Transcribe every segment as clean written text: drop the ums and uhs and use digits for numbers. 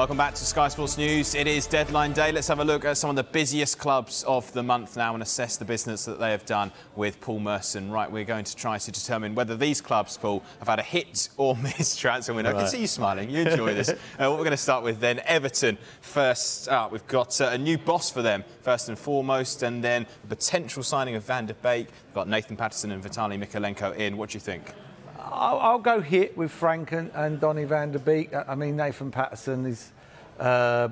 Welcome back to Sky Sports News. It is deadline day. Let's have a look at some of the busiest clubs of the month now and assess the business that they have done with Paul Merson. Right, we're going to try to determine whether these clubs, Paul, have had a hit or miss transfer window. Right. I can see you smiling. You enjoy this. What we're going to start with then, Everton. First up, we've got a new boss for them, first and foremost, and then the potential signing of Van der Beek. We've got Nathan Patterson and Vitaly Mykolenko in. What do you think? I'll go hit with Frank and Donny Van der Beek. I mean, Nathan Patterson is for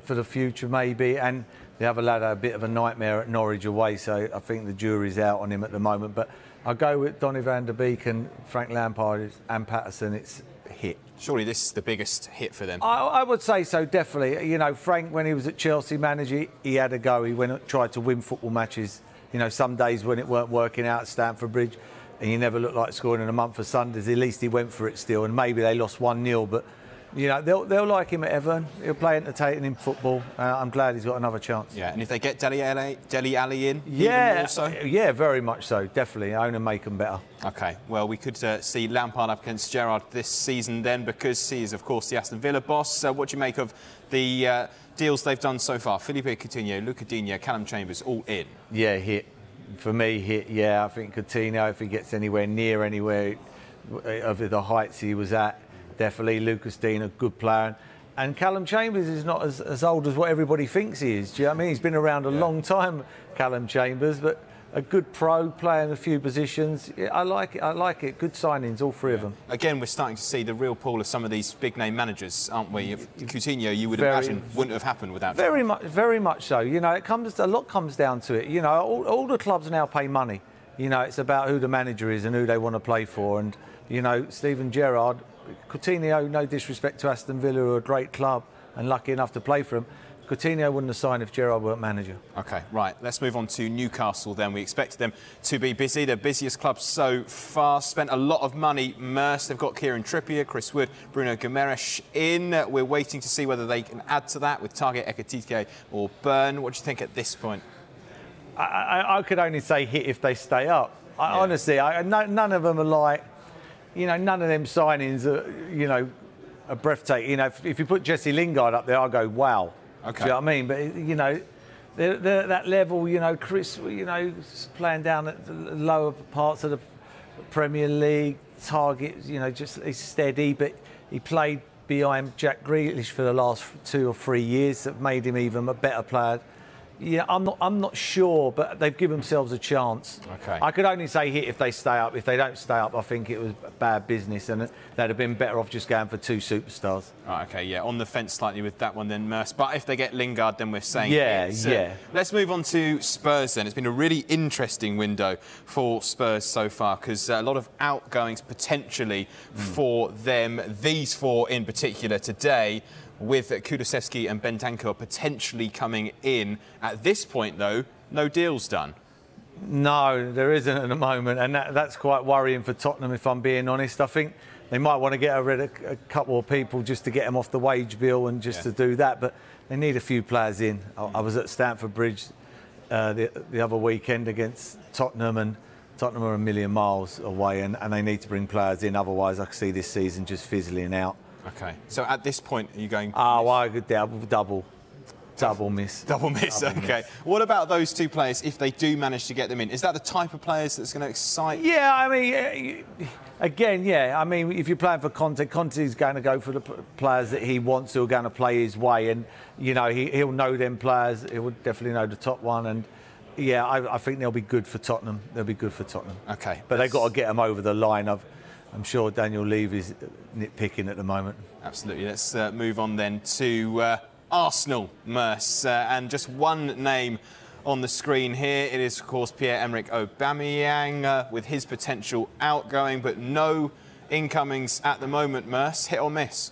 the future maybe, and the other lad had a bit of a nightmare at Norwich away, so I think the jury's out on him at the moment. But I'll go with Donny Van der Beek and Frank Lampard and Patterson. It's a hit. Surely this is the biggest hit for them. I would say so, definitely. You know, Frank, when he was at Chelsea manager, he had a go. He went and tried to win football matches. You know, some days when it weren't working out at Stamford Bridge and you never looked like scoring in a month for Sundays, at least he went for it still. And maybe they lost 1-0, but, you know, they'll like him at Everton. He'll play entertaining in football. I'm glad he's got another chance. Yeah, and if they get Dele Alli in, even more so? Yeah, very much so, definitely. Own and make them better. OK, well, we could see Lampard up against Gerrard this season then, because he is, of course, the Aston Villa boss. What do you make of the deals they've done so far? Felipe Coutinho, Luca Digne, Callum Chambers, all in? Yeah, hit. For me, hit, yeah. I think Coutinho, if he gets anywhere near anywhere of the heights he was at, definitely. Lucas Digne, a good player. And Callum Chambers is not as old as what everybody thinks he is. Do you know what I mean? He's been around a long time, Callum Chambers, but a good pro, playing a few positions. Yeah, I like it. Good signings, all three of them. Again, we're starting to see the real pull of some of these big-name managers, aren't we? Coutinho, you would imagine, wouldn't have happened without him. Very much so. You know, a lot comes down to it. You know, all the clubs now pay money. You know, it's about who the manager is and who they want to play for. And, you know, Steven Gerrard, Coutinho, no disrespect to Aston Villa, who are a great club and lucky enough to play for him, Coutinho wouldn't have signed if Gerrard weren't manager. OK, right. Let's move on to Newcastle then. We expected them to be busy. They're busiest club so far. Spent a lot of money. Merson, they've got Kieran Trippier, Chris Wood, Bruno Guimaraes in. We're waiting to see whether they can add to that with Target, Ekitike or Burn. What do you think at this point? I could only say hit if they stay up. Honestly, none of them are like, you know, none of them signings are, you know, are breathtaking. You know, if you put Jesse Lingard up there, I'll go, wow. Okay. Do you know what I mean? But, you know, they're that level, you know, Chris, you know, playing down at the lower parts of the Premier League, Target, you know, just he's steady, but he played behind Jack Grealish for the last 2 or 3 years that made him even a better player. Yeah, I'm not sure, but they've given themselves a chance. Okay. I could only say hit if they stay up. If they don't stay up, I think it was bad business, and they'd have been better off just going for 2 superstars. Right, OK, yeah, on the fence slightly with that one then, Merce. But if they get Lingard, then we're saying yeah. Let's move on to Spurs then. It's been a really interesting window for Spurs so far, because a lot of outgoings potentially for them. These 4 in particular today, with Kulusevski and Bentancur potentially coming in. At this point, though, no deals done. No, there isn't at the moment, and that's quite worrying for Tottenham, if I'm being honest. I think they might want to get rid of a couple of people just to get them off the wage bill and just to do that, but they need a few players in. I was at Stamford Bridge the other weekend against Tottenham, and Tottenham are a million miles away, and they need to bring players in, otherwise I can see this season just fizzling out. OK. So at this point, are you going... Oh, I could double miss. Double miss, OK. What about those 2 players, if they do manage to get them in? Is that the type of players that's going to excite... Yeah, I mean, again, yeah. I mean, if you're playing for Conte's going to go for the players that he wants who are going to play his way. And, you know, he'll know them players. He'll definitely know the top one. And, yeah, I think they'll be good for Tottenham. They'll be good for Tottenham. OK. But they've got to get them over the line. I'm sure Daniel Levy is nitpicking at the moment. Absolutely. Let's move on then to Arsenal, Merce. And just one name on the screen here. It is, of course, Pierre-Emerick Aubameyang with his potential outgoing, but no incomings at the moment, Merce. Hit or miss?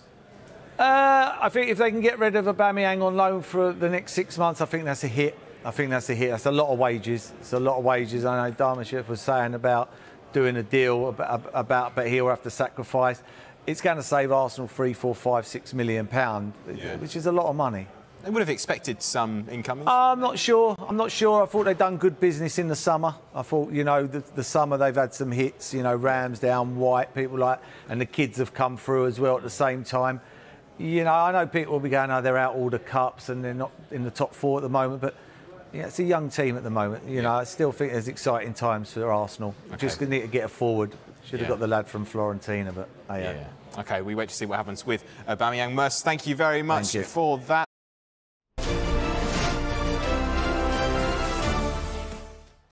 I think if they can get rid of Aubameyang on loan for the next 6 months, I think that's a hit. That's a lot of wages. It's a lot of wages. I know Darmashire was saying about doing a deal but he'll have to sacrifice. It's going to save Arsenal £3, £4, £5, £6 million, which is a lot of money. They would have expected some incoming. I'm not sure. I thought they'd done good business in the summer. I thought, you know, the summer they've had some hits, you know, Ramsdown, White, people like, and the kids have come through as well at the same time. You know, I know people will be going, oh, they're out all the cups and they're not in the top 4 at the moment, but yeah, it's a young team at the moment. You know, I still think there's exciting times for Arsenal. Okay. Just need to get a forward. Should have got the lad from Fiorentina, but yeah. OK, we wait to see what happens with Aubameyang. Merson, thank you very much for that.